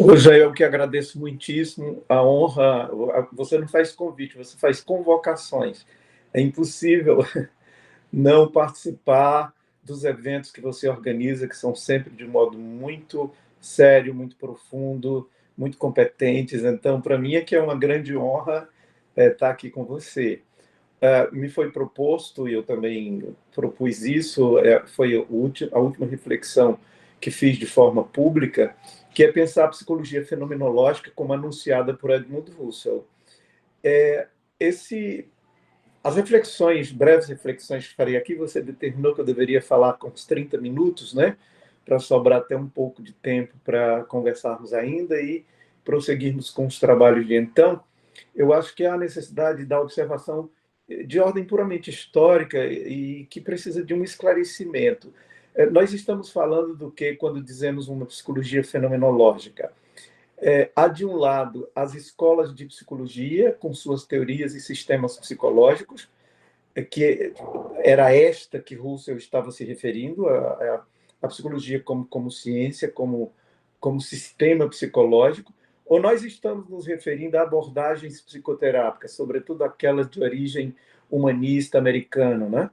Hoje eu que agradeço muitíssimo a honra. Você não faz convite, você faz convocações. É impossível não participar dos eventos que você organiza, que são sempre de modo muito sério, muito profundo, muito competentes. Então, para mim é que é uma grande honra estar aqui com você. Me foi proposto, e eu também propus isso, foi a última reflexão que fiz de forma pública, que é pensar a psicologia fenomenológica como anunciada por Edmund Husserl. Esse, as reflexões, breves reflexões que farei aqui, você determinou que eu deveria falar com uns 30 minutos, né? Para sobrar até um pouco de tempo para conversarmos ainda e prosseguirmos com os trabalhos de então. Eu acho que há necessidade da observação de ordem puramente histórica e que precisa de um esclarecimento. Nós estamos falando do que quando dizemos uma psicologia fenomenológica? Há, de um lado, as escolas de psicologia, com suas teorias e sistemas psicológicos, que era esta que Russell estava se referindo, a psicologia como ciência, como sistema psicológico, ou nós estamos nos referindo a abordagens psicoterápicas, sobretudo aquelas de origem humanista americana, né?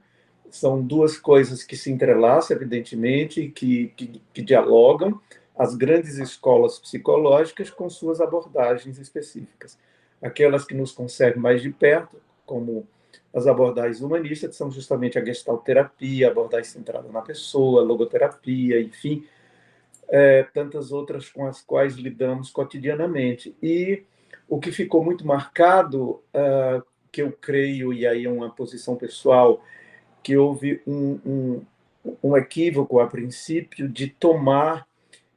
São duas coisas que se entrelaçam, evidentemente, e que dialogam, as grandes escolas psicológicas com suas abordagens específicas. Aquelas que nos concernem mais de perto, como as abordagens humanistas, que são justamente a gestalterapia, a abordagem centrada na pessoa, a logoterapia, enfim, tantas outras com as quais lidamos cotidianamente. E o que ficou muito marcado, que eu creio, e aí é uma posição pessoal, que houve um equívoco a princípio de tomar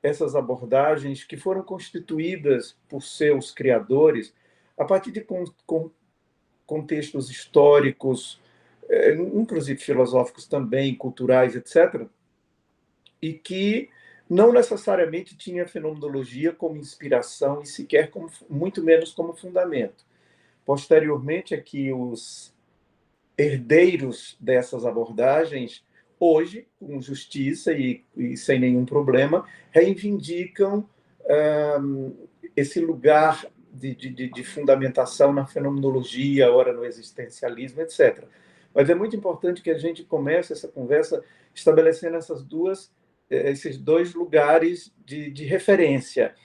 essas abordagens que foram constituídas por seus criadores a partir de contextos históricos, inclusive filosóficos também, culturais, etc., e que não necessariamente tinha a fenomenologia como inspiração e sequer muito menos como fundamento. Posteriormente é que os herdeiros dessas abordagens, hoje, com justiça e sem nenhum problema, reivindicam esse lugar de fundamentação na fenomenologia, ora no existencialismo, etc. Mas é muito importante que a gente comece essa conversa estabelecendo esses dois lugares de referência.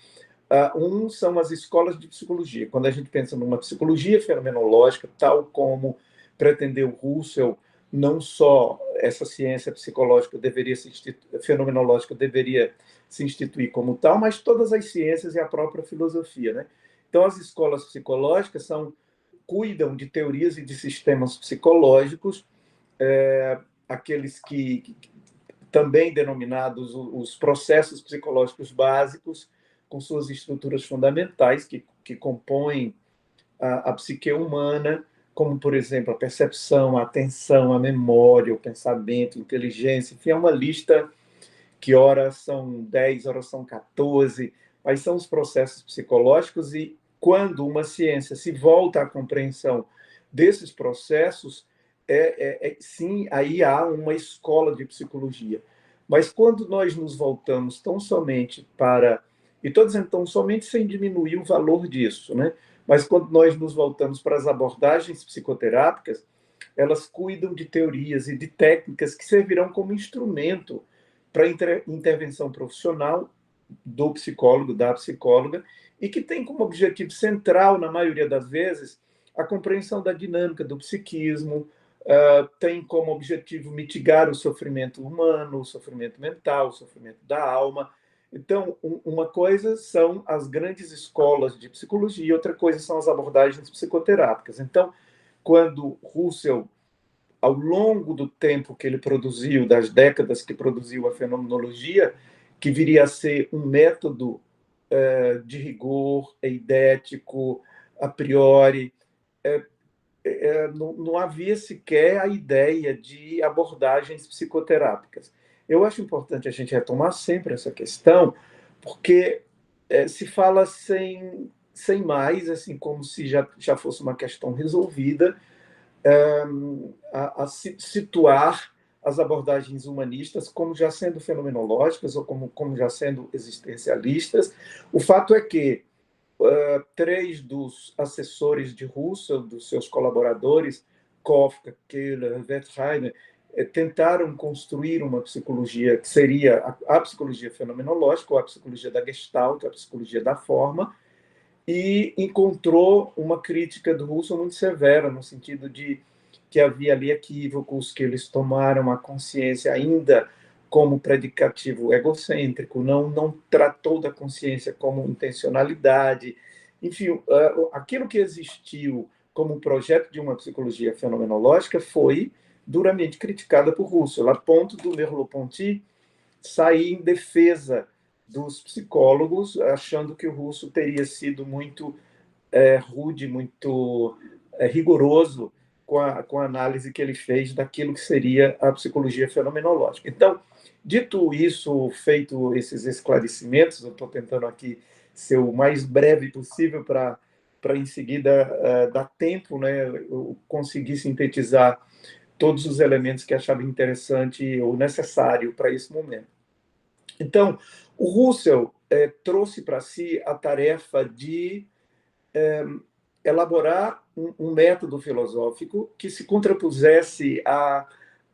Um são as escolas de psicologia. Quando a gente pensa numa psicologia fenomenológica, tal como pretendeu Russell, não só essa ciência psicológica fenomenológica deveria se instituir como tal, mas todas as ciências e a própria filosofia, né? Então, as escolas psicológicas cuidam de teorias e de sistemas psicológicos, aqueles que também denominados os processos psicológicos básicos, com suas estruturas fundamentais que compõem a psique humana, como, por exemplo, a percepção, a atenção, a memória, o pensamento, a inteligência, enfim, é uma lista que ora são 10, ora são 14, mas são os processos psicológicos e quando uma ciência se volta à compreensão desses processos, sim, aí há uma escola de psicologia. Mas quando nós nos voltamos tão somente para... E estou dizendo tão somente sem diminuir o valor disso, né? Mas quando nós nos voltamos para as abordagens psicoterápicas, elas cuidam de teorias e de técnicas que servirão como instrumento para a intervenção profissional do psicólogo, da psicóloga, e que tem como objetivo central, na maioria das vezes, a compreensão da dinâmica do psiquismo, tem como objetivo mitigar o sofrimento humano, o sofrimento mental, o sofrimento da alma. Então, uma coisa são as grandes escolas de psicologia, outra coisa são as abordagens psicoterápicas. Então, quando Russell, ao longo do tempo que ele produziu, das décadas que produziu a fenomenologia, que viria a ser um método de rigor, eidético, a priori, não havia sequer a ideia de abordagens psicoterápicas. Eu acho importante a gente retomar sempre essa questão, porque se fala sem mais, assim, como se já fosse uma questão resolvida, a situar as abordagens humanistas como já sendo fenomenológicas ou como já sendo existencialistas. O fato é que três dos assessores de Husserl, dos seus colaboradores, Kafka, Keller, Wertheimer, tentaram construir uma psicologia que seria a psicologia fenomenológica, ou a psicologia da Gestalt, a psicologia da forma, e encontrou uma crítica do Husserl muito severa, no sentido de que havia ali equívocos, que eles tomaram a consciência ainda como predicativo egocêntrico, não tratou da consciência como intencionalidade. Enfim, aquilo que existiu como projeto de uma psicologia fenomenológica foi duramente criticada por Husserl, a ponto do Merleau-Ponty sair em defesa dos psicólogos, achando que o Husserl teria sido muito rude, muito rigoroso com a análise que ele fez daquilo que seria a psicologia fenomenológica. Então, dito isso, feito esses esclarecimentos, eu estou tentando aqui ser o mais breve possível para em seguida dar tempo, né, eu conseguir sintetizar todos os elementos que achava interessante ou necessário para esse momento. Então, o Husserl trouxe para si a tarefa de elaborar um método filosófico que se contrapusesse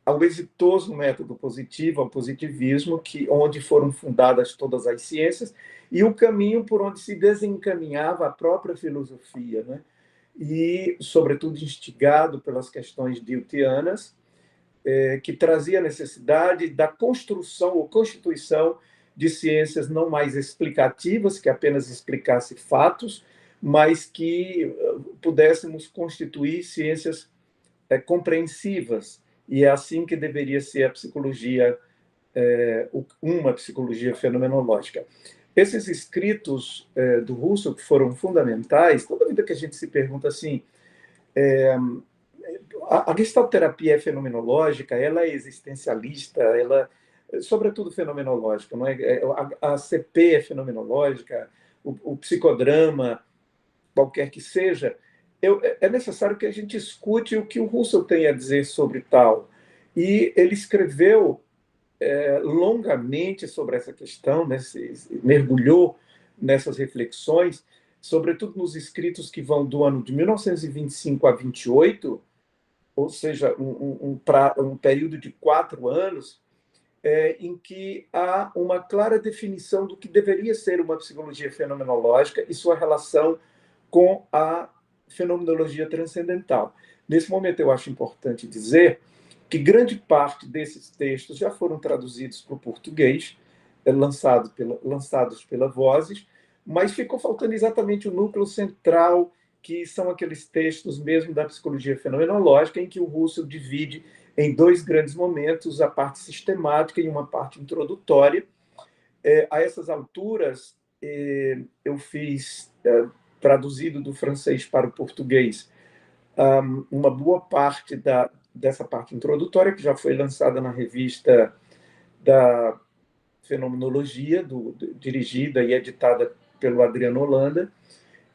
ao exitoso método positivo, ao positivismo, onde foram fundadas todas as ciências, e o caminho por onde se desencaminhava a própria filosofia, né? E, sobretudo, instigado pelas questões diltianas, que trazia a necessidade da construção ou constituição de ciências não mais explicativas, que apenas explicasse fatos, mas que pudéssemos constituir ciências compreensivas. E é assim que deveria ser a psicologia, uma psicologia fenomenológica. Esses escritos do Husserl, que foram fundamentais, toda vida que a gente se pergunta assim, a gestalterapia é fenomenológica, ela é existencialista, ela sobretudo fenomenológica, não é? A CP é fenomenológica, o psicodrama, qualquer que seja, é necessário que a gente escute o que o Husserl tem a dizer sobre tal. E ele escreveu longamente sobre essa questão, né? Mergulhou nessas reflexões, sobretudo nos escritos que vão do ano de 1925 a 28, ou seja, um período de 4 anos, em que há uma clara definição do que deveria ser uma psicologia fenomenológica e sua relação com a fenomenologia transcendental. Nesse momento, eu acho importante dizer que grande parte desses textos já foram traduzidos para o português, lançados pela Vozes, mas ficou faltando exatamente o núcleo central, que são aqueles textos mesmo da psicologia fenomenológica, em que o Husserl divide em 2 grandes momentos, a parte sistemática e uma parte introdutória. A essas alturas, eu fiz, traduzido do francês para o português, uma boa parte dessa parte introdutória, que já foi lançada na revista da Fenomenologia, dirigida e editada pelo Adriano Holanda.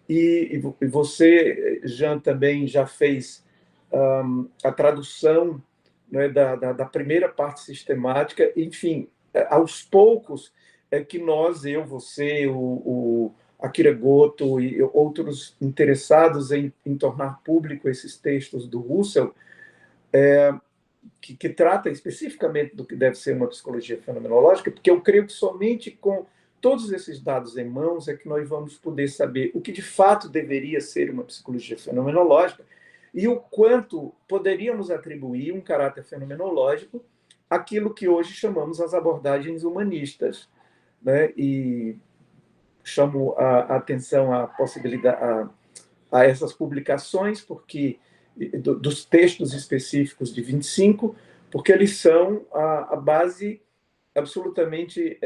E você, Jean, também já fez a tradução, né, da primeira parte sistemática. Enfim, aos poucos é que você, o Akira Goto e outros interessados em tornar público esses textos do Husserl, que trata especificamente do que deve ser uma psicologia fenomenológica, porque eu creio que somente com todos esses dados em mãos é que nós vamos poder saber o que de fato deveria ser uma psicologia fenomenológica e o quanto poderíamos atribuir um caráter fenomenológico àquilo que hoje chamamos as abordagens humanistas, né? E chamo a atenção à possibilidade a essas publicações, porque dos textos específicos de 25, porque eles são a base absolutamente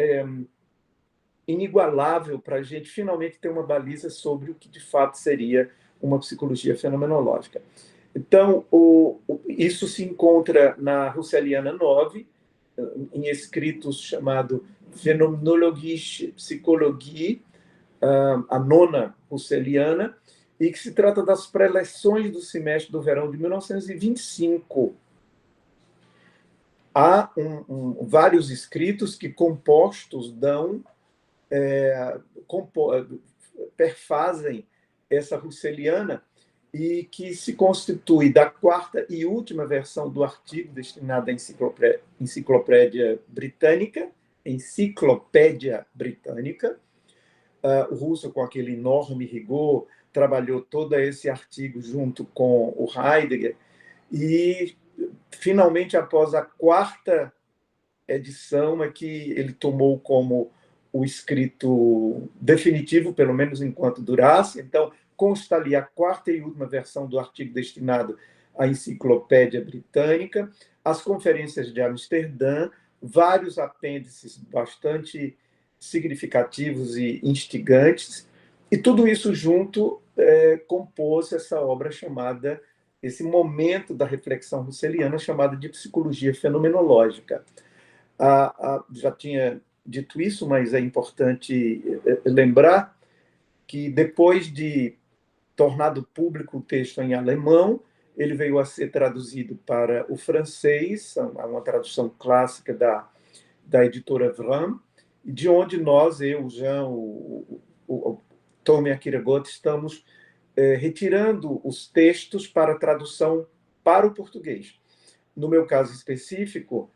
inigualável para a gente finalmente ter uma baliza sobre o que de fato seria uma psicologia fenomenológica. Então, isso se encontra na Husserliana 9, em escritos chamado Phänomenologische Psychologie, a nona Husserliana, e que se trata das preleções do semestre do verão de 1925. há vários escritos que compostos dão, perfazem essa russeliana e que se constitui da quarta e última versão do artigo destinado à Enciclopédia Britânica, O Russell, com aquele enorme rigor, trabalhou todo esse artigo junto com o Heidegger e, finalmente, após a quarta edição, é que ele tomou como o escrito definitivo, pelo menos enquanto durasse. Então, consta ali a quarta e última versão do artigo destinado à Enciclopédia Britânica, as conferências de Amsterdã, vários apêndices bastante significativos e instigantes, e tudo isso junto compôs essa obra chamada, esse momento da reflexão russeliana chamada de psicologia fenomenológica. Já tinha dito isso, mas é importante lembrar que, depois de tornado público o texto em alemão, ele veio a ser traduzido para o francês, uma tradução clássica da editora Vram, de onde nós, eu, Jean, o Tommy Akiragot, estamos retirando os textos para tradução para o português. No meu caso específico,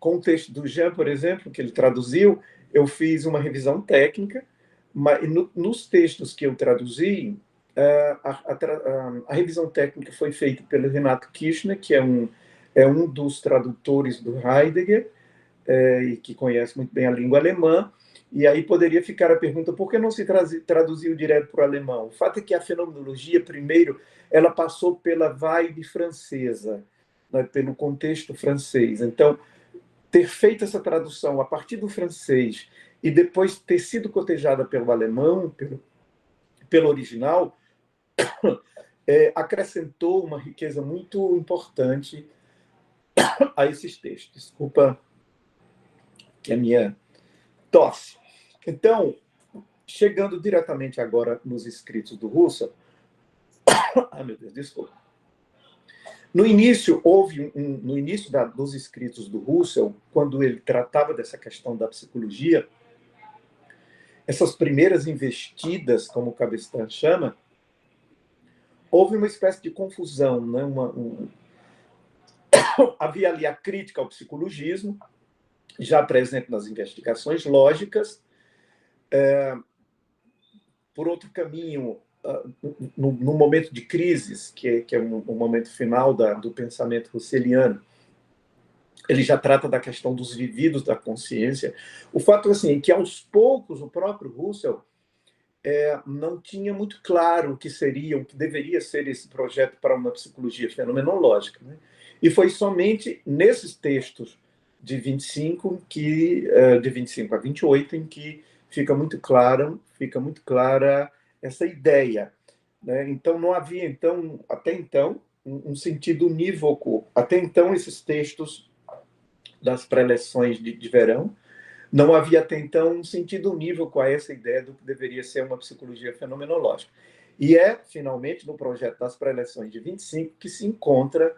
com o texto do Jean, por exemplo, que ele traduziu, eu fiz uma revisão técnica, mas nos textos que eu traduzi, a revisão técnica foi feita pelo Renato Kirchner, que é um dos tradutores do Heidegger, e que conhece muito bem a língua alemã. E aí poderia ficar a pergunta: por que não se traduziu direto para o alemão? O fato é que a fenomenologia, primeiro, ela passou pela vibe francesa, né, pelo contexto francês. Então, ter feito essa tradução a partir do francês e depois ter sido cotejada pelo alemão, pelo original, acrescentou uma riqueza muito importante a esses textos. Desculpa que é minha tosse. Então, chegando diretamente agora nos escritos do Russell, meu Deus, desculpa. No início, no início dos escritos do Russell, quando ele tratava dessa questão da psicologia, essas primeiras investidas, como o Cabestan chama, houve uma espécie de confusão, né? Havia ali a crítica ao psicologismo, já presente nas investigações lógicas. Por outro caminho, no momento de crises, que é um momento final do pensamento russeliano, ele já trata da questão dos vividos da consciência. O fato assim, é que, aos poucos, o próprio Russell não tinha muito claro o que deveria ser esse projeto para uma psicologia fenomenológica, né? E foi somente nesses textos de 25 a 28 em que fica muito clara essa ideia, né? Então, não havia, até então, um sentido unívoco. Até então, esses textos das preleções de verão, não havia até então um sentido unívoco a essa ideia do que deveria ser uma psicologia fenomenológica. E finalmente, no projeto das preleções de 25, que se encontra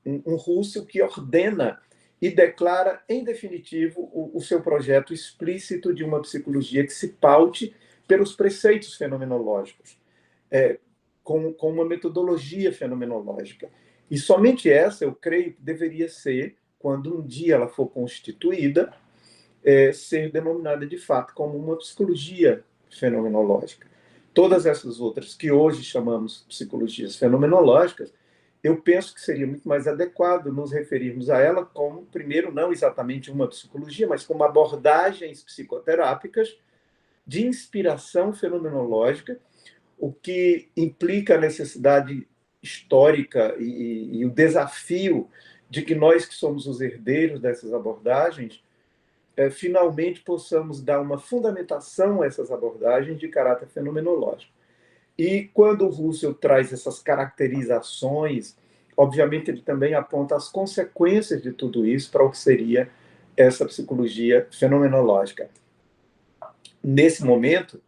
um Russell que ordena e declara, em definitivo, o seu projeto explícito de uma psicologia que se paute pelos preceitos fenomenológicos, com uma metodologia fenomenológica. E somente essa, eu creio, deveria ser, quando um dia ela for constituída, ser denominada de fato como uma psicologia fenomenológica. Todas essas outras que hoje chamamos psicologias fenomenológicas, eu penso que seria muito mais adequado nos referirmos a ela como, primeiro, não exatamente uma psicologia, mas como abordagens psicoterápicas de inspiração fenomenológica, o que implica a necessidade histórica e o desafio de que nós, que somos os herdeiros dessas abordagens, finalmente possamos dar uma fundamentação a essas abordagens de caráter fenomenológico. E quando o Russell traz essas caracterizações, obviamente ele também aponta as consequências de tudo isso para o que seria essa psicologia fenomenológica. Nesse momento,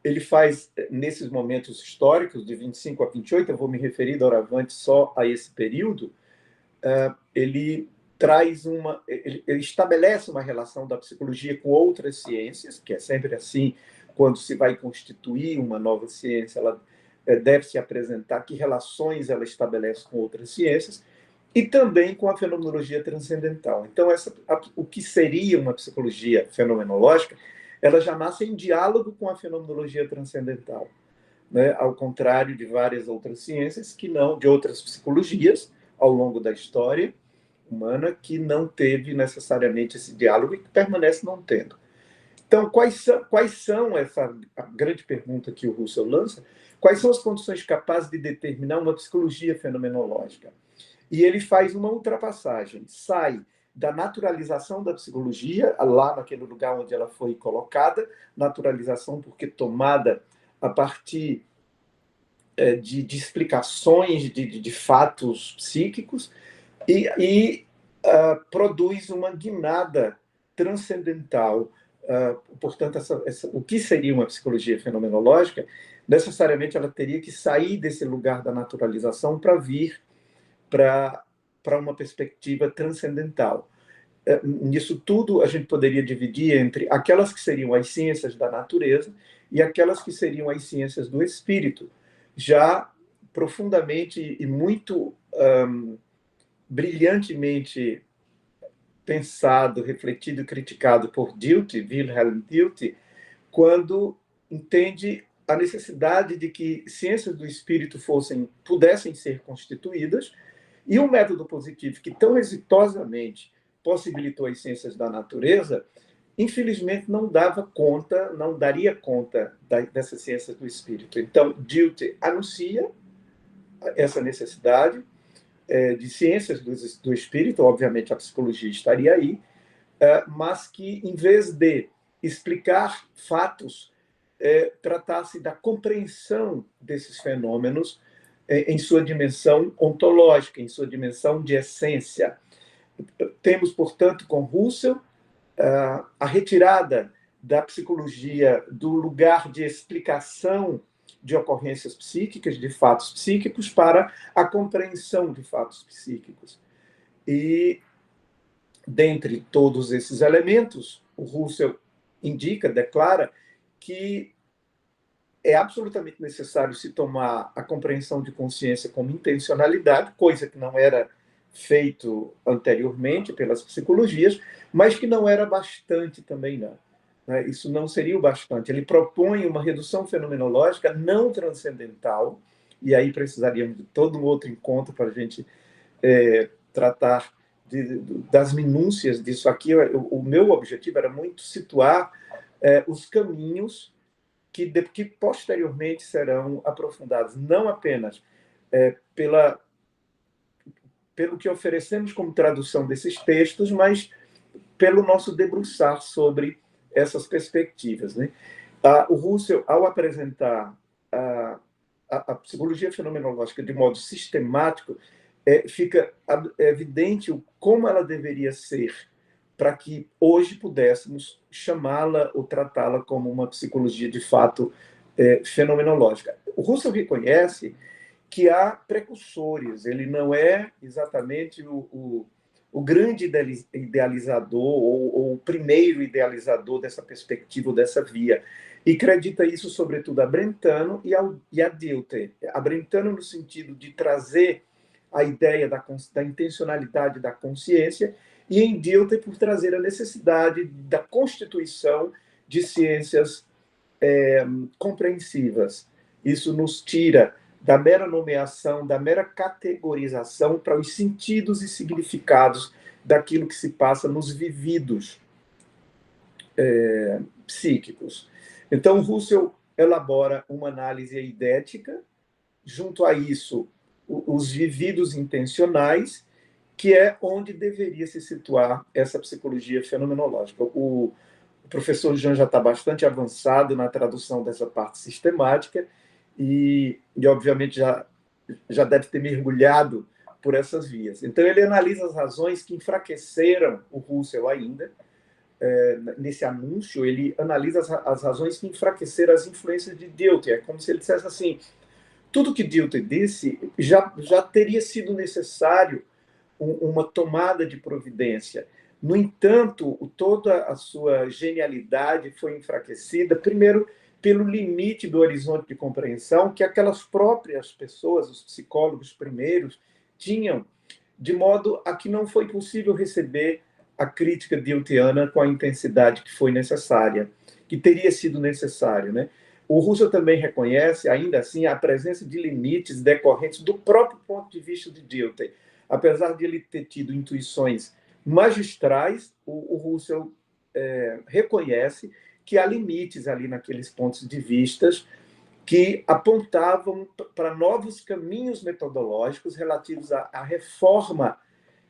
ele faz, nesses momentos históricos, de 25 a 28, eu vou me referir doravante só a esse período, ele traz ele estabelece uma relação da psicologia com outras ciências, que é sempre assim, quando se vai constituir uma nova ciência, ela deve se apresentar que relações ela estabelece com outras ciências, e também com a fenomenologia transcendental. Então, o que seria uma psicologia fenomenológica, ela já nasce em diálogo com a fenomenologia transcendental, né? Ao contrário de várias outras ciências que não, de outras psicologias ao longo da história humana, que não teve necessariamente esse diálogo e que permanece não tendo. Então, quais são essa a grande pergunta que o Russell lança? Quais são as condições capazes de determinar uma psicologia fenomenológica? E ele faz uma ultrapassagem, sai da naturalização da psicologia, lá naquele lugar onde ela foi colocada, naturalização porque tomada a partir de explicações de fatos psíquicos, e produz uma guinada transcendental. Portanto, o que seria uma psicologia fenomenológica, necessariamente ela teria que sair desse lugar da naturalização para vir para uma perspectiva transcendental. Nisso tudo, a gente poderia dividir entre aquelas que seriam as ciências da natureza e aquelas que seriam as ciências do espírito, já profundamente e muito brilhantemente pensado, refletido e criticado por Dilthey, Wilhelm Dilthey, quando entende a necessidade de que ciências do espírito pudessem ser constituídas, e o método positivo, que tão exitosamente possibilitou as ciências da natureza, infelizmente não dava conta, não daria conta dessas ciências do espírito. Então, Dilthey anuncia essa necessidade de ciências do espírito, obviamente a psicologia estaria aí, mas que, em vez de explicar fatos, tratasse da compreensão desses fenômenos em sua dimensão ontológica, em sua dimensão de essência. Temos, portanto, com Russell, a retirada da psicologia do lugar de explicação de ocorrências psíquicas, de fatos psíquicos, para a compreensão de fatos psíquicos. E, dentre todos esses elementos, o Russell declara que é absolutamente necessário se tomar a compreensão de consciência como intencionalidade, coisa que não era feito anteriormente pelas psicologias, mas que não era bastante também, não. Isso não seria o bastante. Ele propõe uma redução fenomenológica não transcendental, e aí precisaríamos de todo um outro encontro para a gente tratar das minúcias disso aqui. O meu objetivo era muito situar os caminhos que posteriormente serão aprofundados, não apenas pelo que oferecemos como tradução desses textos, mas pelo nosso debruçar sobre essas perspectivas, né? O Russell, ao apresentar a psicologia fenomenológica de modo sistemático, fica evidente como ela deveria ser para que hoje pudéssemos chamá-la ou tratá-la como uma psicologia de fato fenomenológica. O Russell reconhece que há precursores, ele não é exatamente o grande idealizador ou o primeiro idealizador dessa perspectiva, dessa via, e acredita isso, sobretudo, a Brentano e a Dilthey. A Brentano no sentido de trazer a ideia da intencionalidade da consciência, e em Dilthey por trazer a necessidade da constituição de ciências compreensivas. Isso nos tira da mera nomeação, da mera categorização para os sentidos e significados daquilo que se passa nos vividos psíquicos. Então, Russell elabora uma análise eidética, junto a isso, os vividos intencionais, que é onde deveria se situar essa psicologia fenomenológica. O professor Jean já está bastante avançado na tradução dessa parte sistemática e obviamente, já deve ter mergulhado por essas vias. Então, ele analisa as razões que enfraqueceram o Russell ainda. Nesse anúncio, ele analisa as razões que enfraqueceram as influências de Dilthey. É como se ele dissesse assim, tudo que Dilthey disse já teria sido necessário uma tomada de providência. No entanto, toda a sua genialidade foi enfraquecida, primeiro, pelo limite do horizonte de compreensão que aquelas próprias pessoas, os psicólogos primeiros, tinham, de modo a que não foi possível receber a crítica diltiana com a intensidade que foi necessária, que teria sido necessário, né? O Russell também reconhece, ainda assim, a presença de limites decorrentes do próprio ponto de vista de Dilthey. Apesar de ele ter tido intuições magistrais, o Russell reconhece que há limites ali naqueles pontos de vistas que apontavam para novos caminhos metodológicos relativos à reforma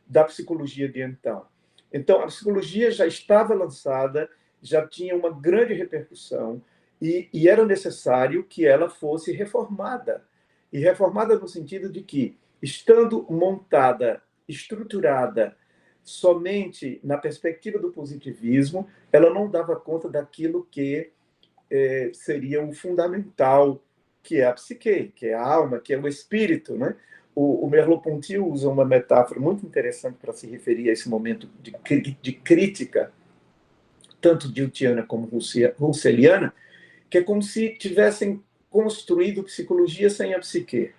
da psicologia de então. Então, a psicologia já estava lançada, já tinha uma grande repercussão, e era necessário que ela fosse reformada. E reformada no sentido de que, estando montada, estruturada, somente na perspectiva do positivismo, ela não dava conta daquilo que seria o fundamental, que é a psique, que é a alma, que é o espírito, né? O Merleau-Ponty usa uma metáfora muito interessante para se referir a esse momento de crítica, tanto diltiana como russeliana, que é como se tivessem construído psicologia sem a psique,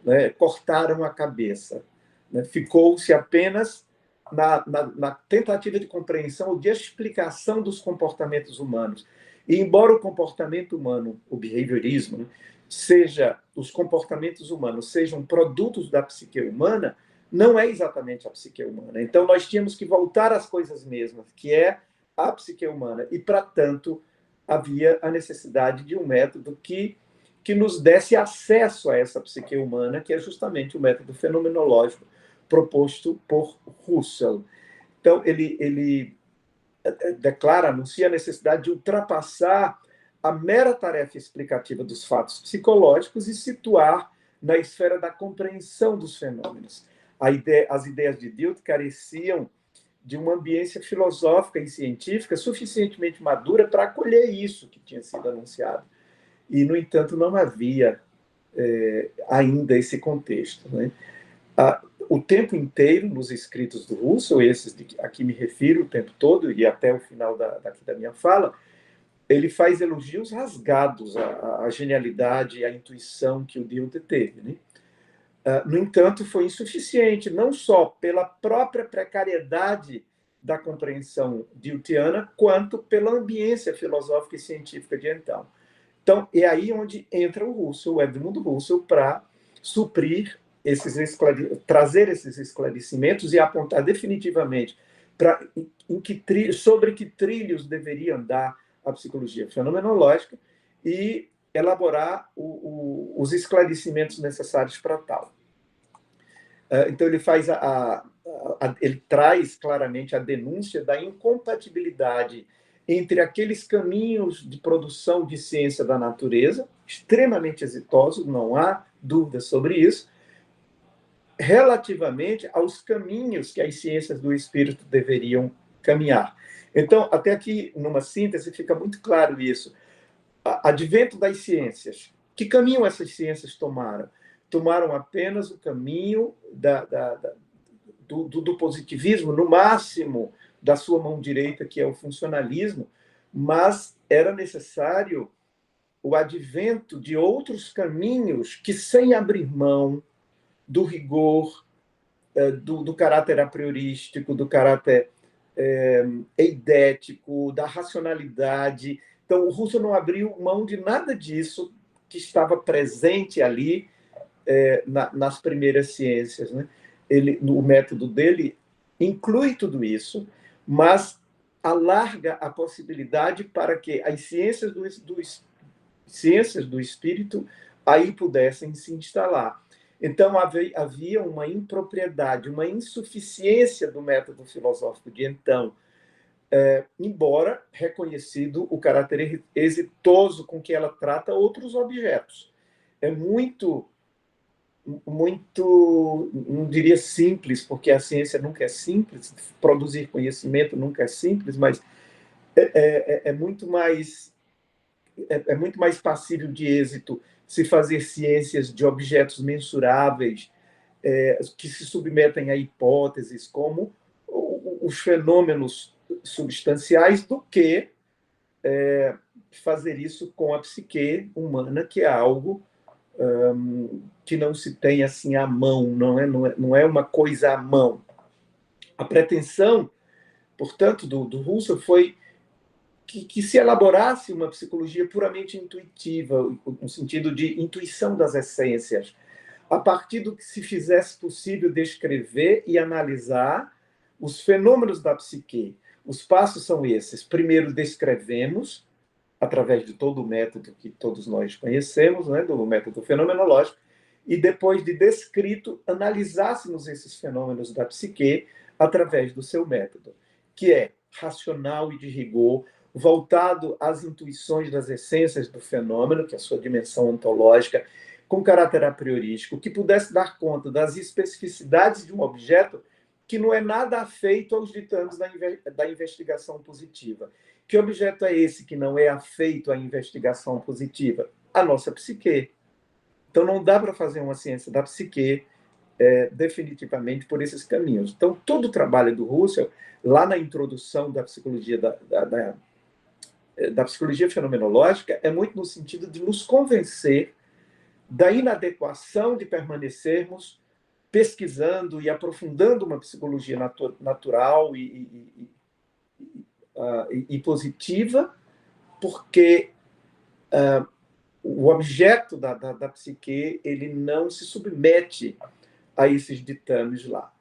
né? Cortaram a cabeça, né? Ficou-se apenas na tentativa de compreensão ou de explicação dos comportamentos humanos. E embora o comportamento humano, o behaviorismo, né, os comportamentos humanos sejam produtos da psique humana, não é exatamente a psique humana. Então nós tínhamos que voltar às coisas mesmas, que é a psique humana. E, para tanto, havia a necessidade de um método que nos desse acesso a essa psique humana, que é justamente o método fenomenológico proposto por Russell. Então, ele declara, anuncia a necessidade de ultrapassar a mera tarefa explicativa dos fatos psicológicos e situar na esfera da compreensão dos fenômenos. As ideias de Dilthey careciam de uma ambiência filosófica e científica suficientemente madura para acolher isso que tinha sido anunciado. E, no entanto, não havia ainda esse contexto, né? O tempo inteiro, nos escritos do Russell, esses a que me refiro o tempo todo, e até o final da minha fala, ele faz elogios rasgados à genialidade e à intuição que o Dilthey teve, né? No entanto, foi insuficiente, não só pela própria precariedade da compreensão dilthiana, quanto pela ambiência filosófica e científica de então. Então, é aí onde entra o Russell, o Edmund Russell, para suprir trazer esses esclarecimentos e apontar definitivamente sobre que trilhos deveria andar a psicologia fenomenológica e elaborar os esclarecimentos necessários para tal. Então, ele traz claramente a denúncia da incompatibilidade entre aqueles caminhos de produção de ciência da natureza, extremamente exitosos, não há dúvida sobre isso, relativamente aos caminhos que as ciências do espírito deveriam caminhar. Então, até aqui, numa síntese, fica muito claro isso. Advento das ciências. Que caminho essas ciências tomaram? Tomaram apenas o caminho do positivismo, no máximo da sua mão direita, que é o funcionalismo, mas era necessário o advento de outros caminhos que, sem abrir mão do rigor, do caráter a priorístico, do caráter eidético, da racionalidade. Então, o Russell não abriu mão de nada disso que estava presente ali nas primeiras ciências, né? O método dele inclui tudo isso, mas alarga a possibilidade para que as ciências do espírito aí pudessem se instalar. Então, havia uma impropriedade, uma insuficiência do método filosófico de então, embora reconhecido o caráter exitoso com que ela trata outros objetos. É muito, não diria simples, porque a ciência nunca é simples, produzir conhecimento nunca é simples, mas é muito mais passível de êxito se fazer ciências de objetos mensuráveis, que se submetem a hipóteses como os fenômenos substanciais, do que fazer isso com a psique humana, que é algo que não se tem assim à mão, não é uma coisa à mão. A pretensão, portanto, do Russell foi que se elaborasse uma psicologia puramente intuitiva, no sentido de intuição das essências, a partir do que se fizesse possível descrever e analisar os fenômenos da psique. Os passos são esses. Primeiro, descrevemos, através de todo o método que todos nós conhecemos, né, do método fenomenológico, e depois de descrito, analisássemos esses fenômenos da psique através do seu método, que é racional e de rigor, voltado às intuições das essências do fenômeno, que é a sua dimensão ontológica, com caráter a priorístico, que pudesse dar conta das especificidades de um objeto que não é nada afeito aos ditames da investigação positiva. Que objeto é esse que não é afeito à investigação positiva? A nossa psique. Então, não dá para fazer uma ciência da psique definitivamente por esses caminhos. Então, todo o trabalho do Russell, lá na introdução da psicologia da psicologia fenomenológica, é muito no sentido de nos convencer da inadequação de permanecermos pesquisando e aprofundando uma psicologia natural e positiva, porque o objeto da psique ele não se submete a esses ditames lá.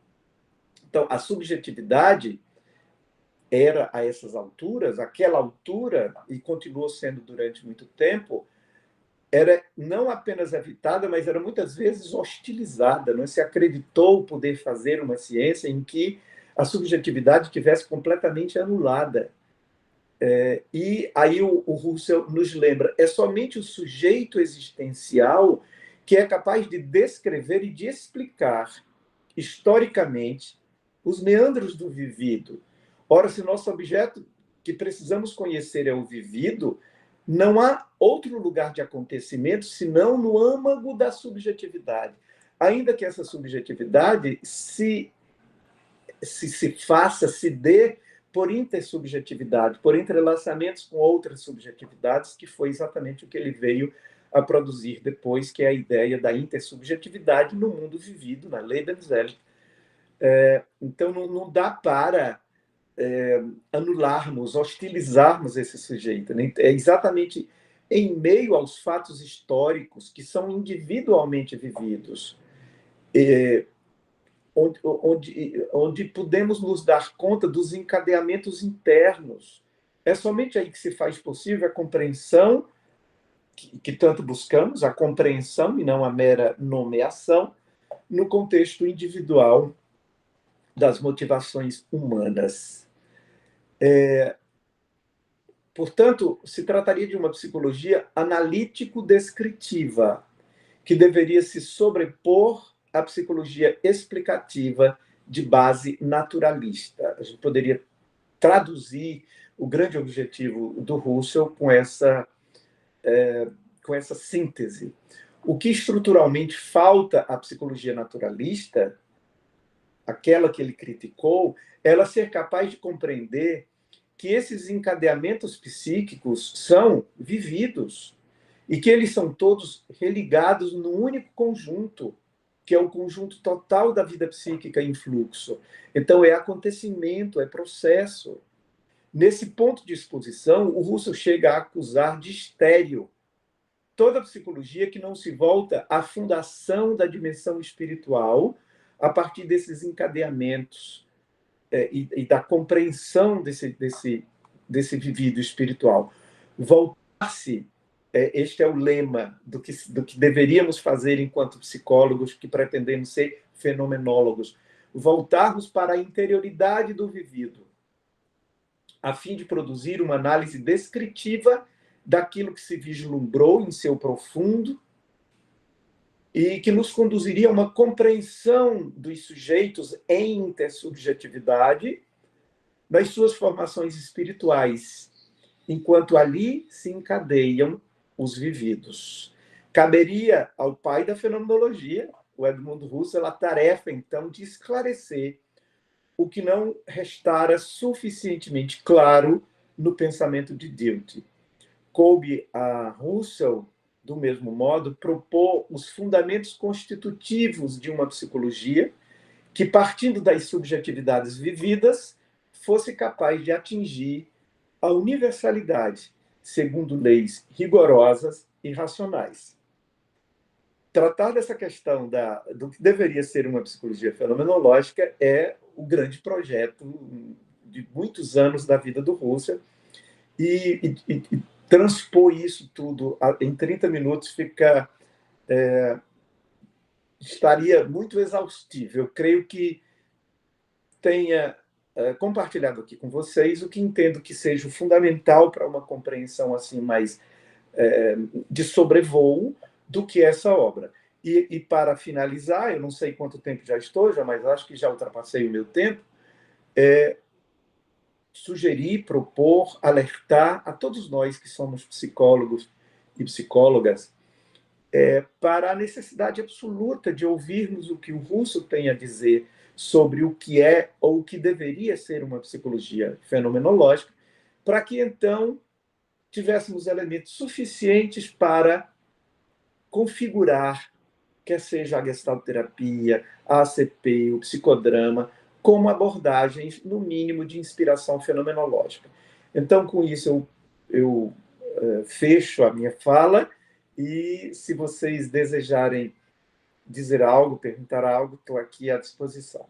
Então, a subjetividade era, a essas alturas, aquela altura, e continuou sendo durante muito tempo, era não apenas evitada, mas era muitas vezes hostilizada. Não se acreditou poder fazer uma ciência em que a subjetividade tivesse completamente anulada. E aí o Russell nos lembra, é somente o sujeito existencial que é capaz de descrever e de explicar historicamente os meandros do vivido. Ora, se nosso objeto que precisamos conhecer é o vivido, não há outro lugar de acontecimento senão no âmago da subjetividade. Ainda que essa subjetividade se faça, se dê por intersubjetividade, por entrelaçamentos com outras subjetividades, que foi exatamente o que ele veio a produzir depois, que é a ideia da intersubjetividade no mundo vivido, na Lebenswelt. Então, não dá para anularmos, hostilizarmos esse sujeito. Né? É exatamente em meio aos fatos históricos que são individualmente vividos, onde podemos nos dar conta dos encadeamentos internos. É somente aí que se faz possível a compreensão que tanto buscamos, a compreensão e não a mera nomeação, no contexto individual das motivações humanas. Portanto, se trataria de uma psicologia analítico-descritiva, que deveria se sobrepor à psicologia explicativa de base naturalista. A gente poderia traduzir o grande objetivo do Russell com essa síntese. O que estruturalmente falta à psicologia naturalista, aquela que ele criticou, ela ser capaz de compreender que esses encadeamentos psíquicos são vividos e que eles são todos religados num único conjunto, que é o conjunto total da vida psíquica em fluxo. Então, é acontecimento, é processo. Nesse ponto de exposição, o Russell chega a acusar de estéril toda a psicologia que não se volta à fundação da dimensão espiritual a partir desses encadeamentos e da compreensão desse vivido espiritual. Voltar-se, este é o lema do que deveríamos fazer enquanto psicólogos que pretendemos ser fenomenólogos. Voltarmos para a interioridade do vivido, a fim de produzir uma análise descritiva daquilo que se vislumbrou em seu profundo e que nos conduziria a uma compreensão dos sujeitos em intersubjetividade das suas formações espirituais, enquanto ali se encadeiam os vividos. Caberia ao pai da fenomenologia, o Edmund Husserl, a tarefa, então, de esclarecer o que não restara suficientemente claro no pensamento de Dilthey. Coube a Husserl, do mesmo modo, propor os fundamentos constitutivos de uma psicologia que, partindo das subjetividades vividas, fosse capaz de atingir a universalidade, segundo leis rigorosas e racionais. Tratar dessa questão do que deveria ser uma psicologia fenomenológica é o grande projeto de muitos anos da vida do Husserl, e transpor isso tudo em 30 minutos estaria muito exaustivo. Eu creio que tenha compartilhado aqui com vocês o que entendo que seja fundamental para uma compreensão assim mais de sobrevoo do que essa obra. E para finalizar, eu não sei quanto tempo já estou, mas acho que já ultrapassei o meu tempo, sugerir, propor, alertar a todos nós que somos psicólogos e psicólogas para a necessidade absoluta de ouvirmos o que o Husserl tem a dizer sobre o que é ou o que deveria ser uma psicologia fenomenológica, para que, então, tivéssemos elementos suficientes para configurar, quer seja a gestalterapia, a ACP, o psicodrama, como abordagens, no mínimo, de inspiração fenomenológica. Então, com isso, eu fecho a minha fala e, se vocês desejarem dizer algo, perguntar algo, estou aqui à disposição.